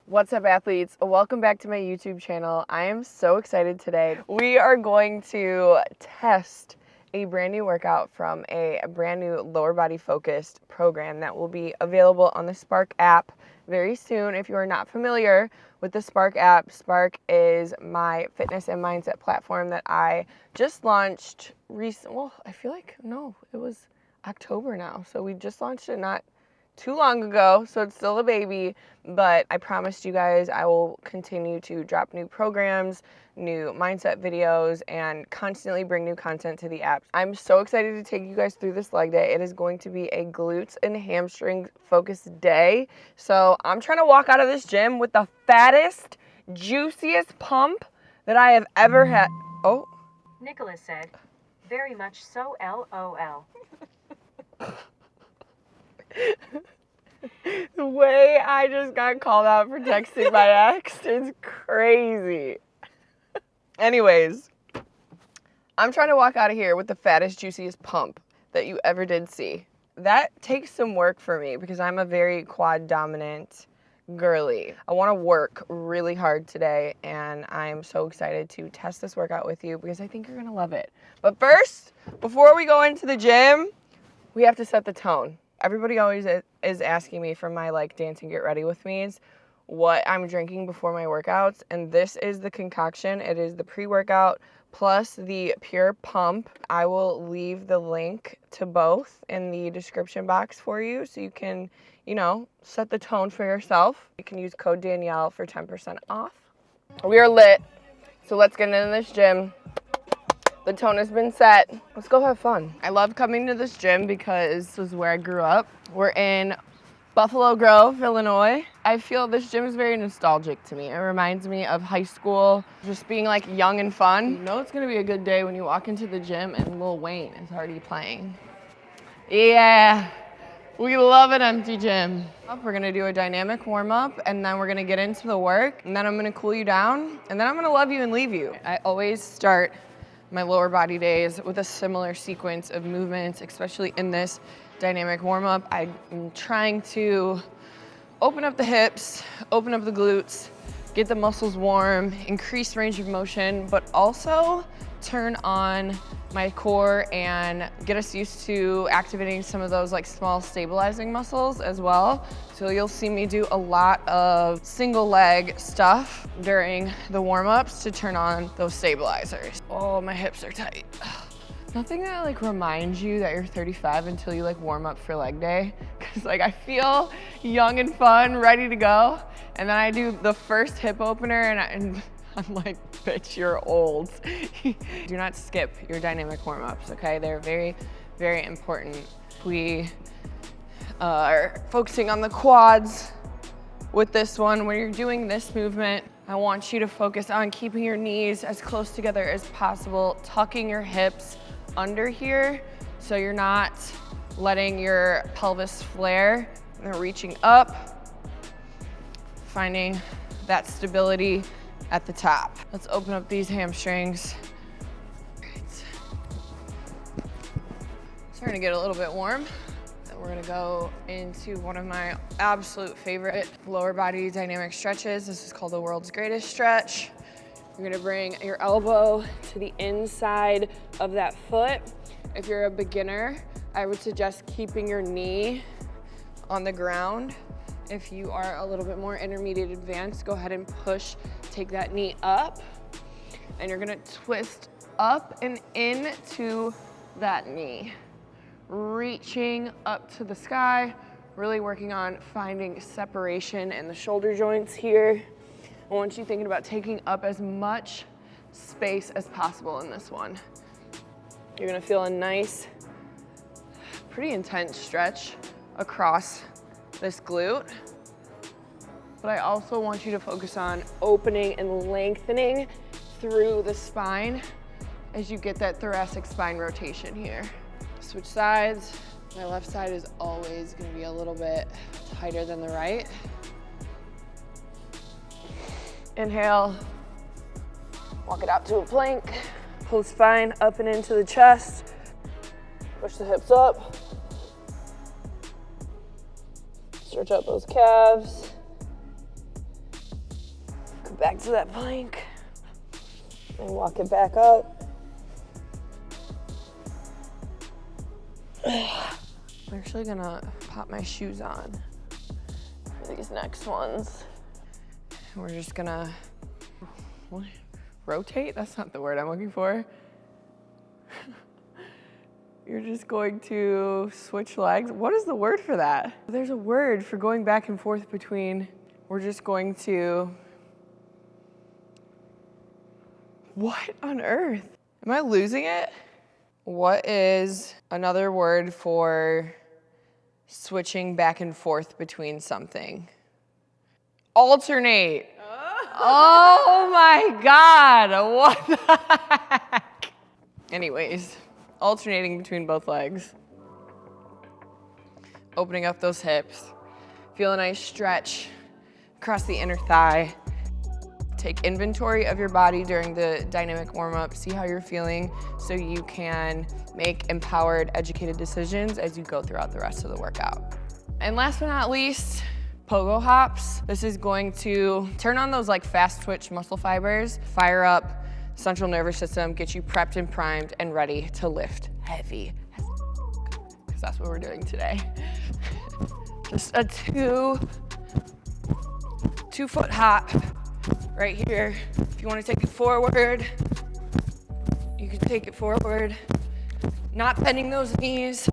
What's up, athletes? Welcome back to my YouTube channel. I am so excited today. We are going to test a brand new workout from a brand new lower body focused program that will be available on the Spark app very soon. If you are not familiar with the Spark app, Spark is my fitness and mindset platform that I just launched well, I feel like, no, it was October now. So we just launched it not too long ago, so it's still a baby, but I promised you guys I will continue to drop new programs, new mindset videos, and constantly bring new content to the app. I'm so excited to take you guys through this leg day. It is going to be a glutes and hamstring focused day. So I'm trying to walk out of this gym with the fattest, juiciest pump that I have ever had. Oh. Nicholas said, very much so, LOL. The way I just got called out for texting my ex is crazy. Anyways, I'm trying to walk out of here with the fattest, juiciest pump that you ever did see. That takes some work for me because I'm a very quad dominant girly. I want to work really hard today, and I'm so excited to test this workout with you because I think you're gonna love it. But first, before we go into the gym, we have to set the tone. Everybody always is asking me for my dance and get ready with me's what I'm drinking before my workouts, and this is the concoction. It is the pre-workout plus the pure pump. I will leave the link to both in the description box for you so you can, set the tone for yourself. You can use code Danyele for 10% off. We are lit, so let's get into this gym. The tone has been set. Let's go have fun. I love coming to this gym because this is where I grew up. We're in Buffalo Grove, Illinois. I feel this gym is very nostalgic to me. It reminds me of high school, just being young and fun. You know it's gonna be a good day when you walk into the gym and Lil Wayne is already playing. Yeah, we love an empty gym. We're gonna do a dynamic warm up, and then we're gonna get into the work, and then I'm gonna cool you down, and then I'm gonna love you and leave you. I always start my lower body days with a similar sequence of movements, especially in this dynamic warm-up. I'm trying to open up the hips, open up the glutes, get the muscles warm, increase range of motion, but also turn on my core and get us used to activating some of those small stabilizing muscles as well. So you'll see me do a lot of single leg stuff during the warm-ups to turn on those stabilizers. Oh, my hips are tight. Nothing that reminds you that you're 35 until you warm up for leg day. Cause I feel young and fun, ready to go. And then I do the first hip opener and I'm like, bitch, you're old. Do not skip your dynamic warm-ups, okay? They're very, very important. We are focusing on the quads with this one. When you're doing this movement, I want you to focus on keeping your knees as close together as possible, tucking your hips under here so you're not letting your pelvis flare. And then reaching up, finding that stability at the top. Let's open up these hamstrings. Great. Starting to get a little bit warm. Then we're gonna go into one of my absolute favorite lower body dynamic stretches. This is called the world's greatest stretch. You're gonna bring your elbow to the inside of that foot. If you're a beginner, I would suggest keeping your knee on the ground. If you are a little bit more intermediate advanced, go ahead and push, take that knee up, and you're gonna twist up and into that knee. Reaching up to the sky, really working on finding separation in the shoulder joints here. I want you thinking about taking up as much space as possible in this one. You're gonna feel a nice, pretty intense stretch across this glute. But I also want you to focus on opening and lengthening through the spine as you get that thoracic spine rotation here. Switch sides. My left side is always gonna be a little bit tighter than the right. Inhale, walk it out to a plank. Pull the spine up and into the chest. Push the hips up. Stretch out those calves. Back to that plank. And walk it back up. I'm actually gonna pop my shoes on for these next ones. We're just gonna, rotate? That's not the word I'm looking for. You're just going to switch legs. What is the word for that? There's a word for going back and forth between, we're just going to, what on earth? Am I losing it? What is another word for switching back and forth between something? Alternate. Oh my God, what the heck? Anyways, alternating between both legs. Opening up those hips. Feel a nice stretch across the inner thigh. Take inventory of your body during the dynamic warm-up. See how you're feeling so you can make empowered, educated decisions as you go throughout the rest of the workout. And last but not least, pogo hops. This is going to turn on those like fast twitch muscle fibers, fire up central nervous system, get you prepped and primed and ready to lift heavy. Because that's what we're doing today. Just a two-foot hop right here. If you want to take it forward, you can take it forward. Not bending those knees.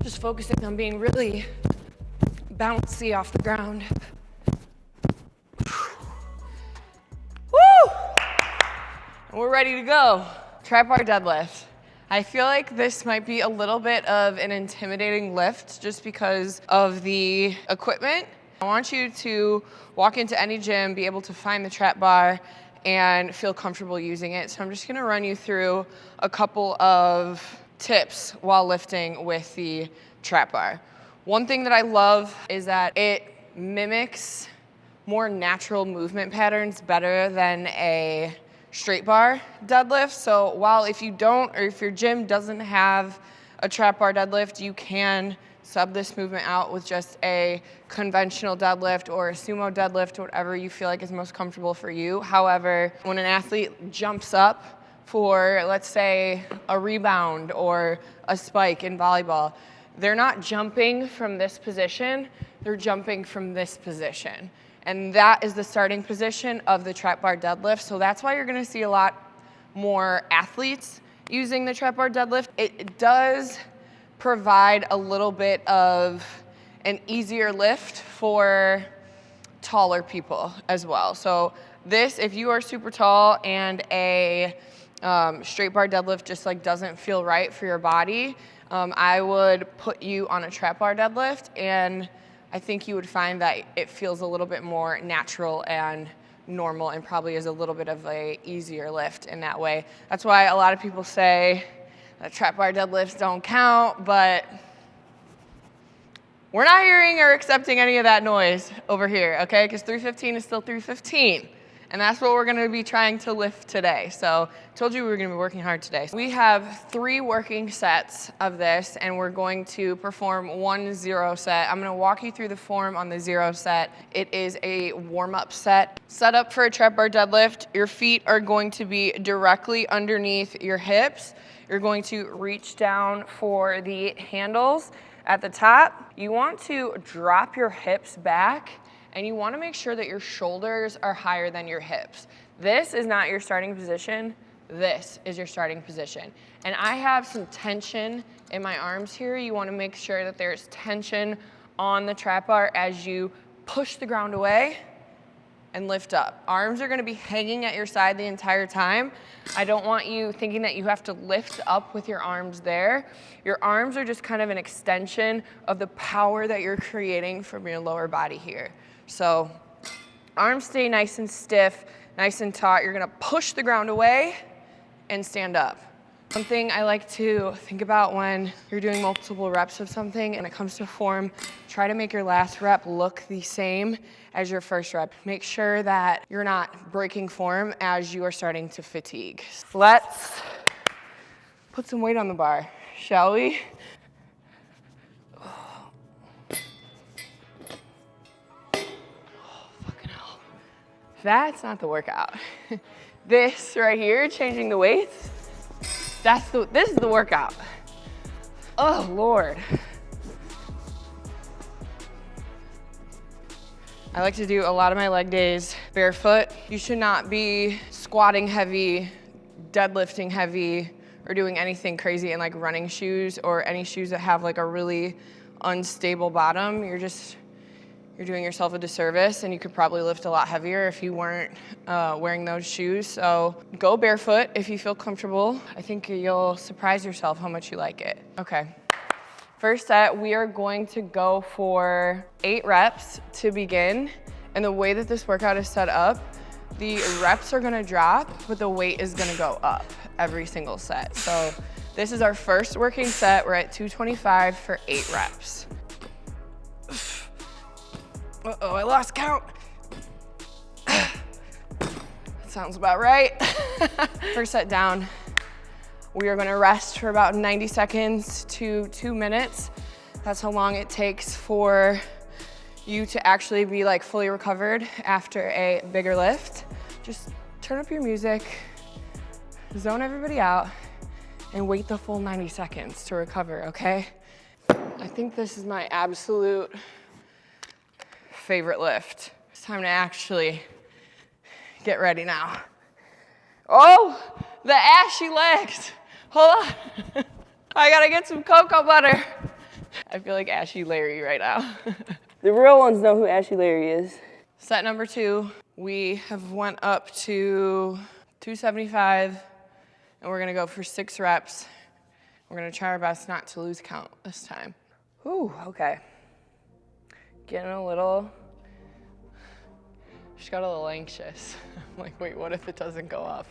Just focusing on being really bouncy off the ground. Woo! And we're ready to go. Trap bar deadlift. I feel like this might be a little bit of an intimidating lift just because of the equipment. I want you to walk into any gym, be able to find the trap bar and feel comfortable using it. So I'm just gonna run you through a couple of tips while lifting with the trap bar. One thing that I love is that it mimics more natural movement patterns better than a straight bar deadlift. So while if you don't, or if your gym doesn't have a trap bar deadlift, you can sub this movement out with just a conventional deadlift or a sumo deadlift, whatever you feel like is most comfortable for you. However, when an athlete jumps up for, let's say, a rebound or a spike in volleyball, they're not jumping from this position, they're jumping from this position. And that is the starting position of the trap bar deadlift. So that's why you're gonna see a lot more athletes using the trap bar deadlift. It does provide a little bit of an easier lift for taller people as well. So this, if you are super tall and a straight bar deadlift just like doesn't feel right for your body, I would put you on a trap bar deadlift, and I think you would find that it feels a little bit more natural and normal and probably is a little bit of a easier lift in that way. That's why a lot of people say that trap bar deadlifts don't count, but we're not hearing or accepting any of that noise over here, okay? Because 315 is still 315. And that's what we're gonna be trying to lift today. So I told you we were gonna be working hard today. We have 3 working sets of this, and we're going to perform 1 0 set. I'm gonna walk you through the form on the 0 set. It is a warm-up set. Set up for a trap bar deadlift, your feet are going to be directly underneath your hips. You're going to reach down for the handles at the top. You want to drop your hips back, and you want to make sure that your shoulders are higher than your hips. This is not your starting position. This is your starting position. And I have some tension in my arms here. You want to make sure that there's tension on the trap bar as you push the ground away and lift up. Arms are going to be hanging at your side the entire time. I don't want you thinking that you have to lift up with your arms there. Your arms are just kind of an extension of the power that you're creating from your lower body here. So arms stay nice and stiff, nice and taut. You're gonna push the ground away and stand up. One thing I like to think about when you're doing multiple reps of something and it comes to form, try to make your last rep look the same as your first rep. Make sure that you're not breaking form as you are starting to fatigue. Let's put some weight on the bar, shall we? That's not the workout. This right here, changing the weights, this is the workout. Oh, Lord. I like to do a lot of my leg days barefoot. You should not be squatting heavy, deadlifting heavy, or doing anything crazy in like running shoes or any shoes that have like a really unstable bottom. You're doing yourself a disservice, and you could probably lift a lot heavier if you weren't wearing those shoes. So go barefoot if you feel comfortable. I think you'll surprise yourself how much you like it. Okay. First set, we are going to go for 8 reps to begin. And the way that this workout is set up, the reps are gonna drop, but the weight is gonna go up every single set. So this is our first working set. We're at 225 for 8 reps. Uh-oh, I lost count. That sounds about right. First set down. We are gonna rest for about 90 seconds to 2 minutes. That's how long it takes for you to actually be like fully recovered after a bigger lift. Just turn up your music, zone everybody out, and wait the full 90 seconds to recover, okay? I think this is my absolute favorite lift. It's time to actually get ready now. Oh, the ashy legs. Hold on. I gotta get some cocoa butter. I feel like Ashy Larry right now. The real ones know who Ashy Larry is. Set number 2, we have went up to 275, and we're gonna go for 6 reps. We're gonna try our best not to lose count this time. Whew, okay. Getting a little, just got a little anxious. I'm like, wait, what if it doesn't go up?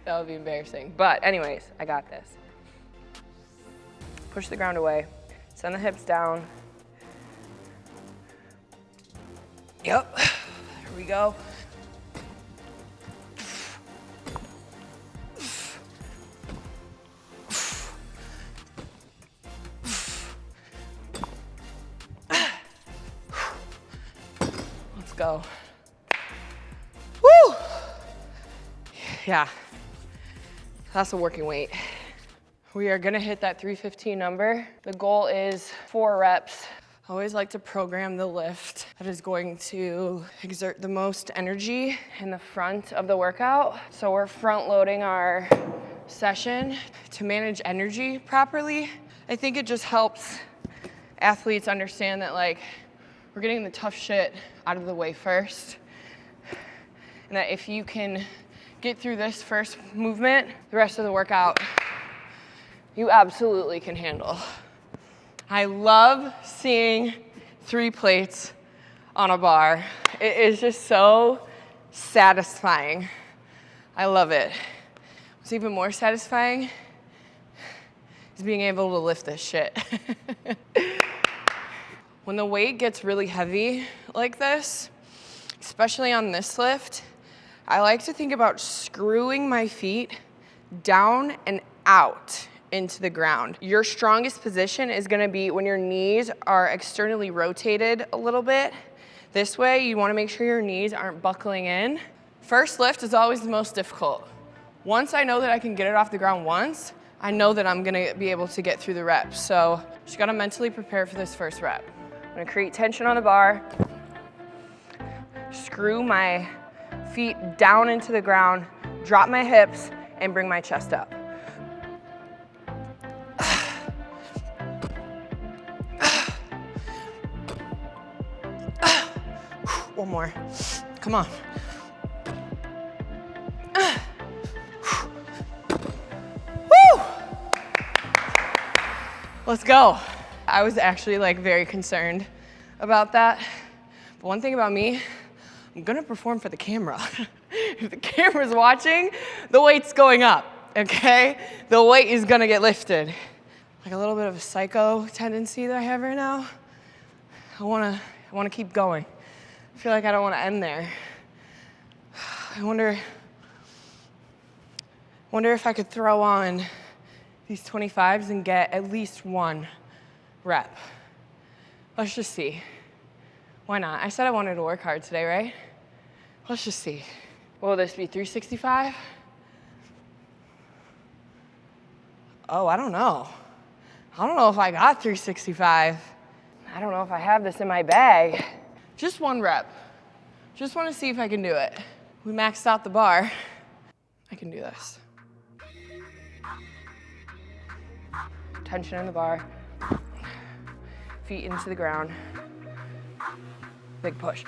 That would be embarrassing. But anyways, I got this. Push the ground away, send the hips down. Yep, there we go. Let's go. Woo! Yeah, that's a working weight. We are gonna hit that 315 number. The goal is 4 reps. I always like to program the lift that is going to exert the most energy in the front of the workout. So we're front loading our session to manage energy properly. I think it just helps athletes understand that like we're getting the tough shit out of the way first. And that if you can get through this first movement, the rest of the workout, you absolutely can handle. I love seeing 3 plates on a bar. It is just so satisfying. I love it. What's even more satisfying is being able to lift this shit. When the weight gets really heavy like this, especially on this lift, I like to think about screwing my feet down and out into the ground. Your strongest position is gonna be when your knees are externally rotated a little bit. This way, you wanna make sure your knees aren't buckling in. First lift is always the most difficult. Once I know that I can get it off the ground once, I know that I'm gonna be able to get through the reps. So just gotta mentally prepare for this first rep. I'm gonna create tension on the bar, screw my feet down into the ground, drop my hips, and bring my chest up. One more. Come on. Woo! Let's go. I was actually like very concerned about that. But one thing about me, I'm gonna perform for the camera. If the camera's watching, the weight's going up, okay? The weight is gonna get lifted. Like a little bit of a psycho tendency that I have right now. I wanna keep going. I feel like I don't want to end there. I wonder if I could throw on these 25s and get at least 1 rep. Let's just see. Why not? I said I wanted to work hard today, right? Let's just see. What will this be, 365? Oh, I don't know. I don't know if I got 365. I don't know if I have this in my bag. Just one rep. Just want to see if I can do it. We maxed out the bar. I can do this. Tension in the bar. Feet into the ground. Big push.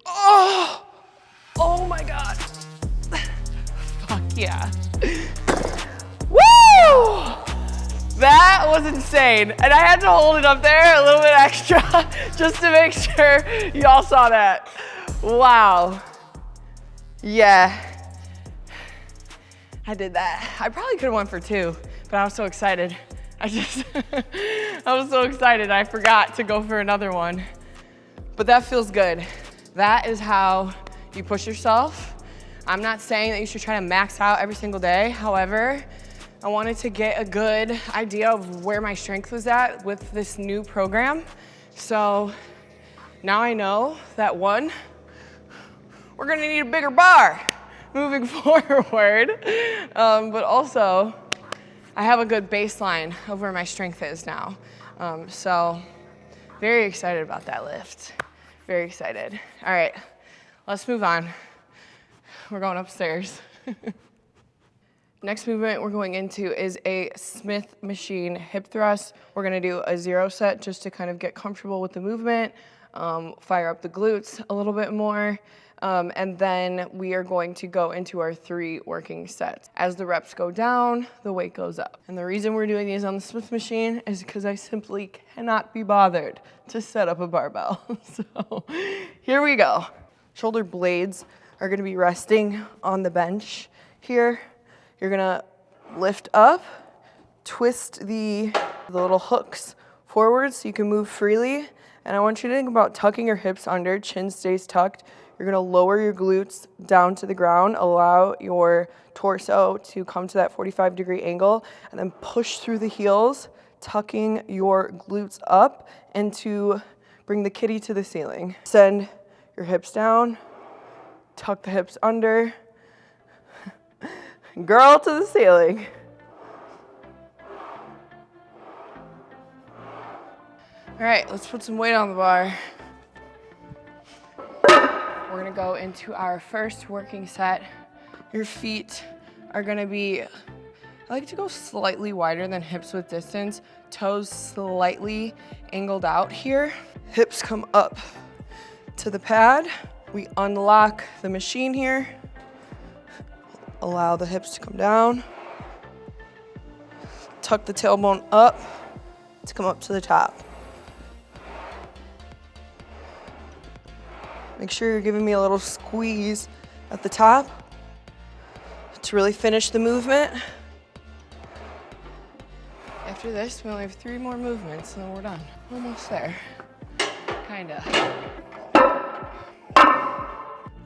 Oh! Oh my God. Fuck yeah. Woo! That was insane. And I had to hold it up there a little bit extra just to make sure y'all saw that. Wow. Yeah. I did that. I probably could have went for 2, but I was so excited. I was so excited I forgot to go for another one. But that feels good. That is how you push yourself. I'm not saying that you should try to max out every single day. However, I wanted to get a good idea of where my strength was at with this new program. So now I know that 1, we're gonna need a bigger bar moving forward. But also, I have a good baseline of where my strength is now. So very excited about that lift. Very excited. All right, let's move on. We're going upstairs. Next movement we're going into is a Smith machine hip thrust. We're gonna do a 0 set just to kind of get comfortable with the movement, fire up the glutes a little bit more, and then we are going to go into our 3 working sets. As the reps go down, the weight goes up. And the reason we're doing these on the Smith machine is because I simply cannot be bothered to set up a barbell. So here we go. Shoulder blades are gonna be resting on the bench here. You're gonna lift up, twist the little hooks forward so you can move freely. And I want you to think about tucking your hips under, chin stays tucked. You're gonna lower your glutes down to the ground, allow your torso to come to that 45-degree angle, and then push through the heels, tucking your glutes up and to bring the kitty to the ceiling. Send your hips down, tuck the hips under, girl to the ceiling. All right, let's put some weight on the bar. We're gonna go into our first working set. Your feet are gonna be, I like to go slightly wider than hips width distance, toes slightly angled out here. Hips come up to the pad. We unlock the machine here. Allow the hips to come down. Tuck the tailbone up to come up to the top. Make sure you're giving me a little squeeze at the top to really finish the movement. After this, we only have 3 more movements and then we're done. Almost there, kinda.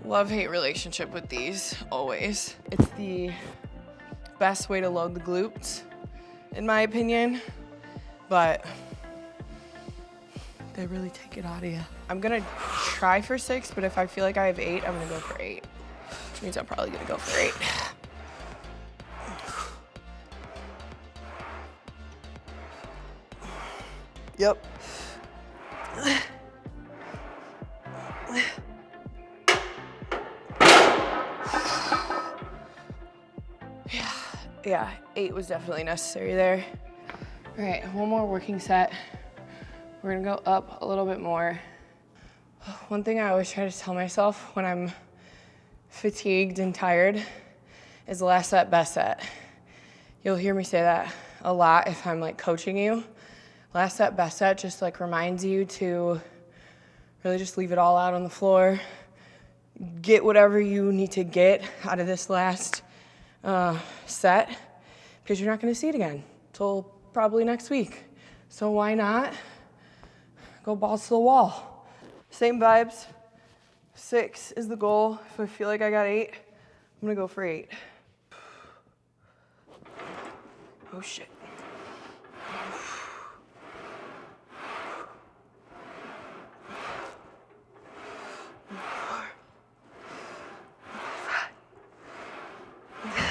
Love-hate relationship with these, always. It's the best way to load the glutes, in my opinion, but they really take it out of you. I'm gonna try for 6, but if I feel like I have 8, I'm gonna go for 8. Which means I'm probably gonna go for 8. Yep. Yeah, 8 was definitely necessary there. All right, one more working set. We're gonna go up a little bit more. One thing I always try to tell myself when I'm fatigued and tired is last set, best set. You'll hear me say that a lot if I'm like coaching you. Last set, best set just like reminds you to really just leave it all out on the floor. Get whatever you need to get out of this last set, because you're not gonna see it again till probably next week. So why not go balls to the wall? Same vibes. 6 is the goal. If I feel like I got 8, I'm gonna go for 8. Oh shit.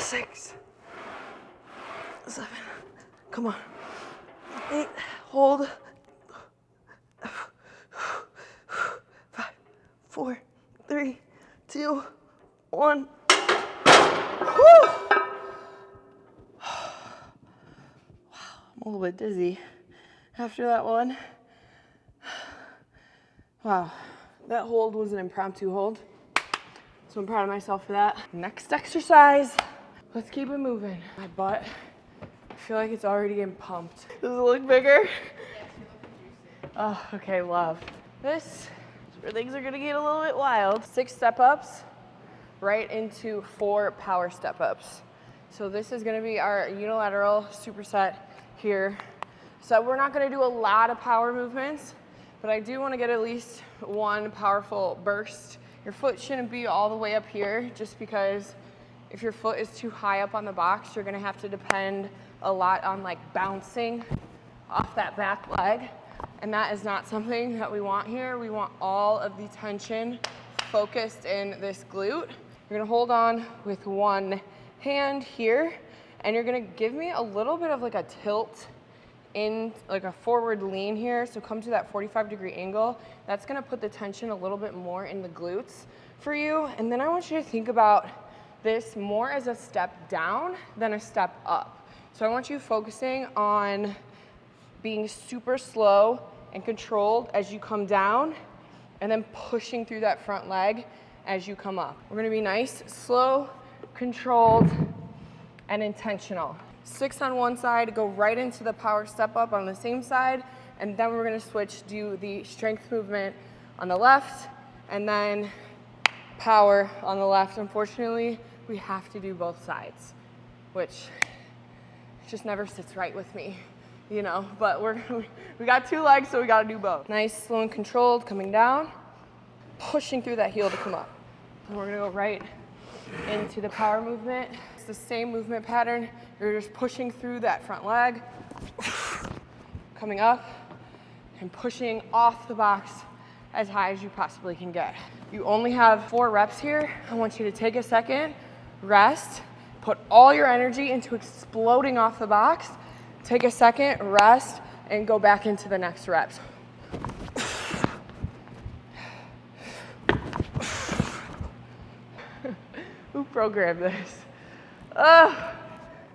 6, 7, come on, 8, hold, 5, 4, 3, 2, 1. Woo! I'm a little bit dizzy after that one. Wow, that hold was an impromptu hold. So I'm proud of myself for that. Next exercise, let's keep it moving. My butt, I feel like it's already getting pumped. Does it look bigger? Oh, okay, love. This is where things are gonna get a little bit wild. 6 step-ups right into 4 power step-ups. So this is gonna be our unilateral superset here. So we're not gonna do a lot of power movements, but I do wanna get at least one powerful burst. Your foot shouldn't be all the way up here, just because if your foot is too high up on the box, you're gonna have to depend a lot on like bouncing off that back leg. And that is not something that we want here. We want all of the tension focused in this glute. You're gonna hold on with one hand here, and you're gonna give me a little bit of like a tilt in, like a forward lean here. So come to that 45-degree angle. That's gonna put the tension a little bit more in the glutes for you. And then I want you to think about this more as a step down than a step up. So I want you focusing on being super slow and controlled as you come down, and then pushing through that front leg as you come up. We're gonna be nice, slow, controlled, and intentional. 6 on one side, go right into the power step up on the same side, and then we're gonna switch, do the strength movement on the left, and then power on the left. Unfortunately, we have to do both sides, which just never sits right with me, you know, but we got 2 legs, so we gotta do both. Nice, slow and controlled, coming down, pushing through that heel to come up. And we're gonna go right into the power movement. It's the same movement pattern. You're just pushing through that front leg, coming up, and pushing off the box as high as you possibly can get. You only have 4 reps here. I want you to take a second, rest, put all your energy into exploding off the box. Take a second, rest, and go back into the next reps. Who programmed this?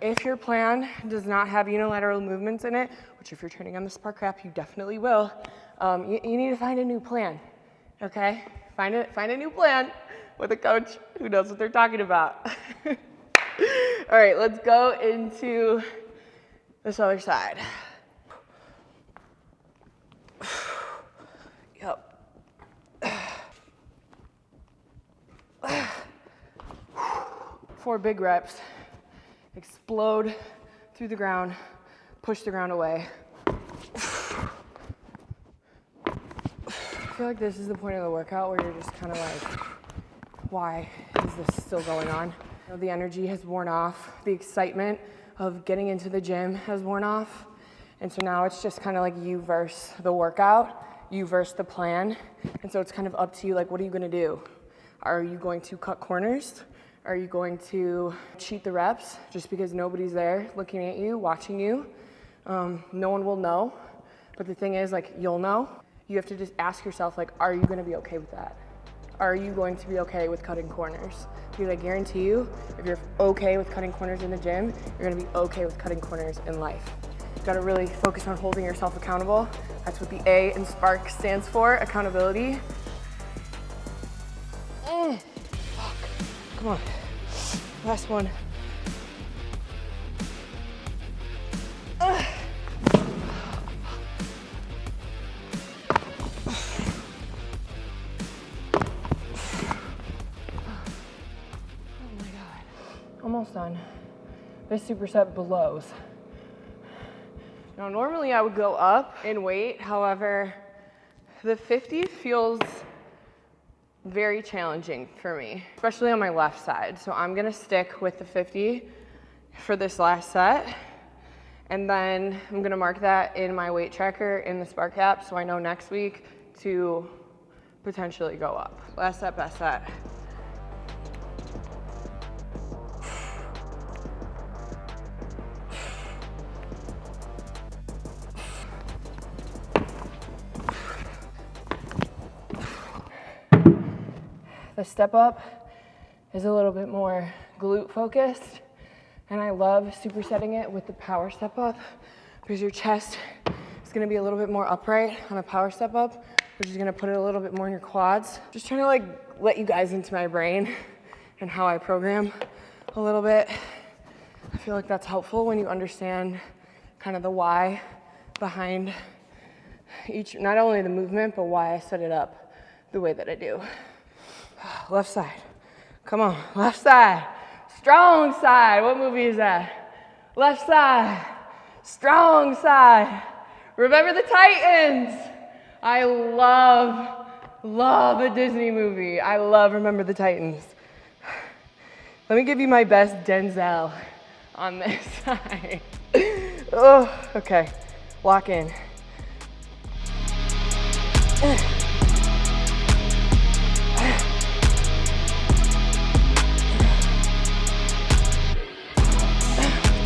If your plan does not have unilateral movements in it, which if you're training on the Spark Rap, you definitely will, you need to find a new plan, okay? Find a new plan with a coach who knows what they're talking about. All right, let's go into this other side. Yep. 4 big reps. Explode through the ground, push the ground away. I feel like this is the point of the workout where you're just kind of like, why is this still going on? You know, the energy has worn off. The excitement of getting into the gym has worn off. And so now it's just kind of like you versus the workout, you versus the plan. And so it's kind of up to you, like, what are you gonna do? Are you going to cut corners? Are you going to cheat the reps just because nobody's there looking at you, watching you? No one will know. But the thing is, like, you'll know. You have to just ask yourself, like, are you gonna be okay with that? Are you going to be okay with cutting corners? Because I guarantee you, if you're okay with cutting corners in the gym, you're gonna be okay with cutting corners in life. You've gotta really focus on holding yourself accountable. That's what the A in Spark stands for, accountability. Fuck. Come on. Last one. Almost done. This superset blows. Now, normally I would go up in weight. However, the 50 feels very challenging for me, especially on my left side. So I'm gonna stick with the 50 for this last set. And then I'm gonna mark that in my weight tracker in the Spark app so I know next week to potentially go up. Last set, best set. The step up is a little bit more glute focused, and I love supersetting it with the power step up because your chest is gonna be a little bit more upright on a power step up, which is gonna put it a little bit more in your quads. Just trying to like let you guys into my brain and how I program a little bit. I feel like that's helpful when you understand kind of the why behind each, not only the movement, but why I set it up the way that I do. Left side, come on, left side, strong side. What movie is that? Left side, strong side. Remember the Titans. I love a Disney movie. I love Remember the Titans. Let me give you my best Denzel on this side. Oh, okay, lock in.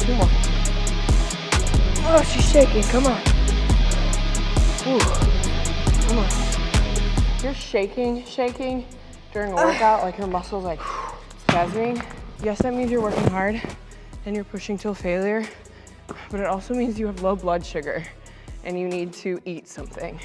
2 more. Oh, she's shaking, come on. Ooh, come on. You're shaking during a workout, like your muscles like spasming. Yes, that means you're working hard and you're pushing till failure, but it also means you have low blood sugar and you need to eat something.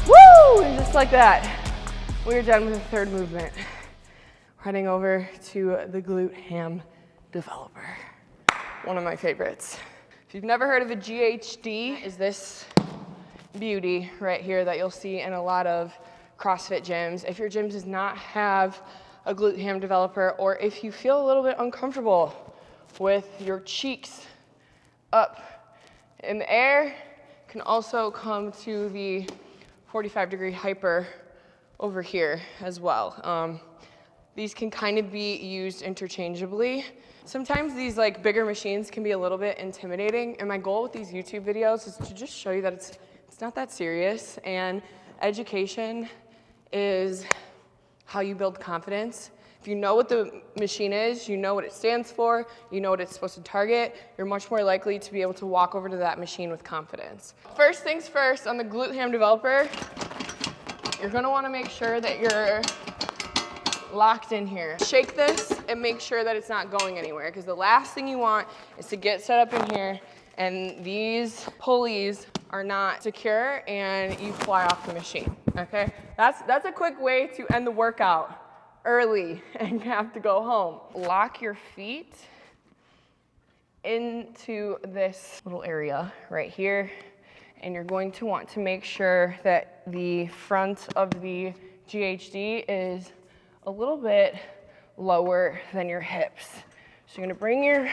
Woo! And just like that, we're done with the third movement. Heading over to the glute ham developer. One of my favorites. If you've never heard of a GHD, is this beauty right here that you'll see in a lot of CrossFit gyms. If your gym does not have a glute ham developer, or if you feel a little bit uncomfortable with your cheeks up in the air, you can also come to the 45-degree hyper over here as well. These can kind of be used interchangeably. Sometimes these like bigger machines can be a little bit intimidating, and my goal with these YouTube videos is to just show you that it's not that serious, and education is how you build confidence. If you know what the machine is, you know what it stands for, you know what it's supposed to target, you're much more likely to be able to walk over to that machine with confidence. First things first, on the glute ham developer, you're gonna wanna make sure that you're locked in here. Shake this and make sure that it's not going anywhere, because the last thing you want is to get set up in here and these pulleys are not secure and you fly off the machine, okay? That's a quick way to end the workout early and you have to go home. Lock your feet into this little area right here, and you're going to want to make sure that the front of the GHD is a little bit lower than your hips. So you're gonna bring your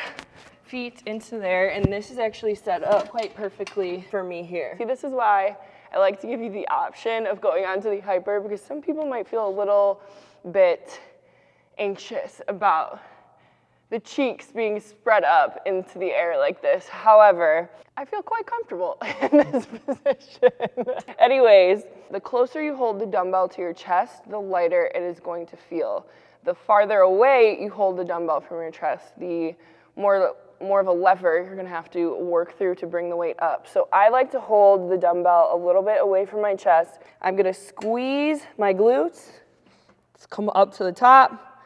feet into there, and this is actually set up quite perfectly for me here. See, this is why I like to give you the option of going onto the hyper, because some people might feel a little bit anxious about the cheeks being spread up into the air like this. However, I feel quite comfortable in this position. Anyways, the closer you hold the dumbbell to your chest, the lighter it is going to feel. The farther away you hold the dumbbell from your chest, the more of a lever you're gonna have to work through to bring the weight up. So I like to hold the dumbbell a little bit away from my chest. I'm gonna squeeze my glutes. Let's come up to the top.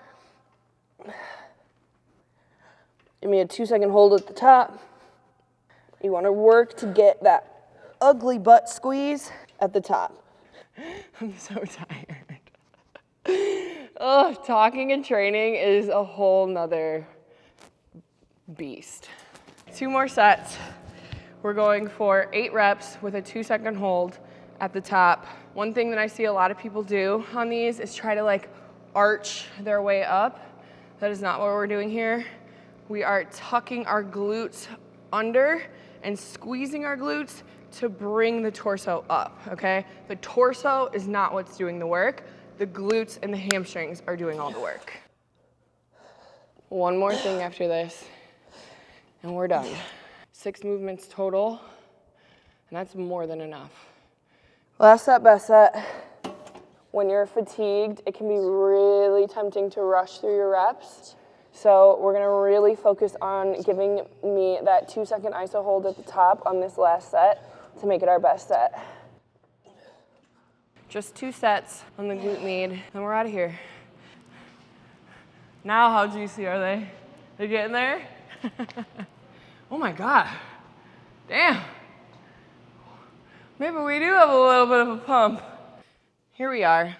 Give me a 2-second hold at the top. You wanna work to get that ugly butt squeeze at the top. I'm so tired. Oh, talking and training is a whole nother beast. 2 more sets. We're going for 8 reps with a 2-second hold at the top. One thing that I see a lot of people do on these is try to like arch their way up. That is not what we're doing here. We are tucking our glutes under and squeezing our glutes to bring the torso up, okay? The torso is not what's doing the work. The glutes and the hamstrings are doing all the work. 1 more thing after this, and we're done. 6 movements total, and that's more than enough. Last set, best set. When you're fatigued, it can be really tempting to rush through your reps. So we're gonna really focus on giving me that 2-second iso hold at the top on this last set to make it our best set. Just 2 sets on the glute med, and we're out of here. Now how juicy are they? They getting there? Oh my God, damn. Maybe we do have a little bit of a pump. Here we are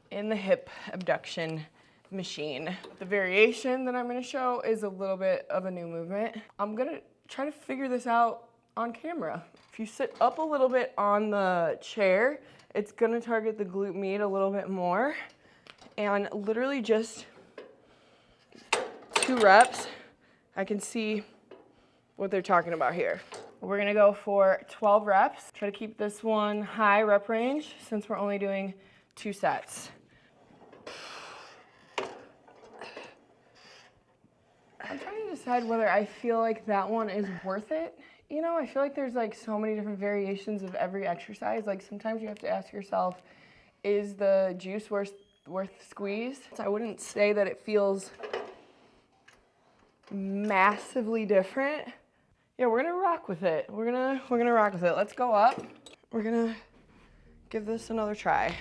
in the hip abduction machine. The variation that I'm gonna show is a little bit of a new movement. I'm gonna try to figure this out on camera. If you sit up a little bit on the chair, it's gonna target the glute med a little bit more. And literally just 2 reps, I can see what they're talking about here. We're gonna go for 12 reps. Try to keep this one high rep range since we're only doing 2 sets. I'm trying to decide whether I feel like that one is worth it. You know, I feel like there's like so many different variations of every exercise. Like sometimes you have to ask yourself, is the juice worth the squeeze? So I wouldn't say that it feels massively different. Yeah, we're gonna rock with it. We're gonna rock with it. Let's go up. We're gonna give this another try.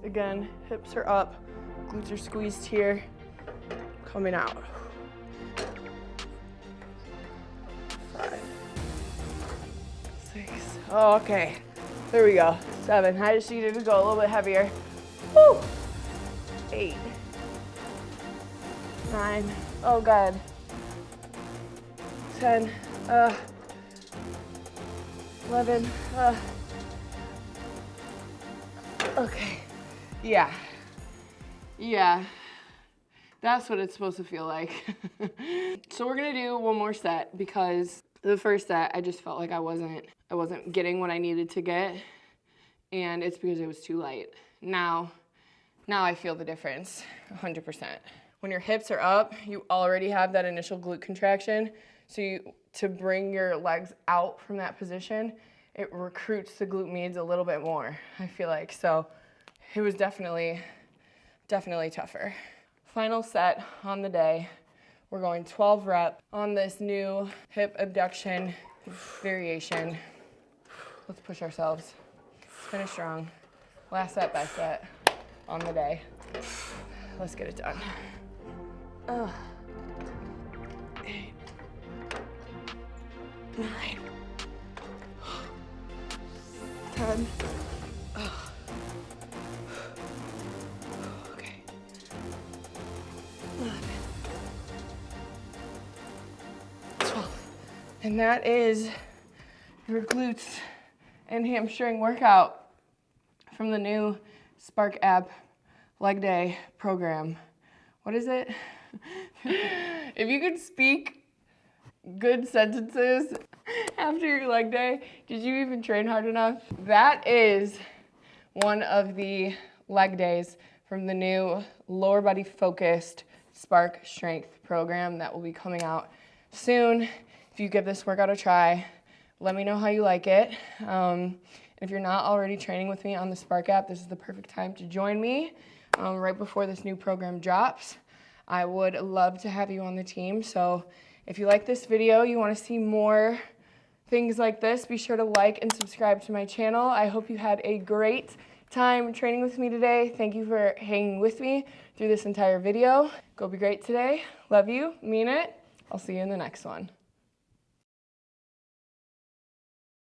Again, hips are up, glutes are squeezed here, coming out. 5, 6. Oh, okay. There we go. 7. I just needed to go a little bit heavier. Woo! 8. 9. Oh, God. 10. 11. Okay. Yeah. Yeah. That's what it's supposed to feel like. So we're gonna do one more set because the first set I just felt like I wasn't getting what I needed to get, and it's because it was too light. Now I feel the difference 100%. When your hips are up, you already have that initial glute contraction, so to bring your legs out from that position, it recruits the glute meds a little bit more, I feel like. So it was definitely tougher. Final set on the day, we're going 12 reps on this new hip abduction variation. Let's push ourselves. Finish strong. Last set, best set on the day. Let's get it done. 8, 9, 10. Okay. 11, 12. And that is your glutes and hamstring workout from the new Spark app leg day program. What is it? If you could speak good sentences after your leg day, did you even train hard enough? That is one of the leg days from the new lower body focused Spark strength program that will be coming out soon. If you give this workout a try, let me know how you like it. If you're not already training with me on the Spark app, this is the perfect time to join me right before this new program drops. I would love to have you on the team. So if you like this video, you want to see more things like this, be sure to like and subscribe to my channel. I hope you had a great time training with me today. Thank you for hanging with me through this entire video. Go be great today. Love you, mean it. I'll see you in the next one.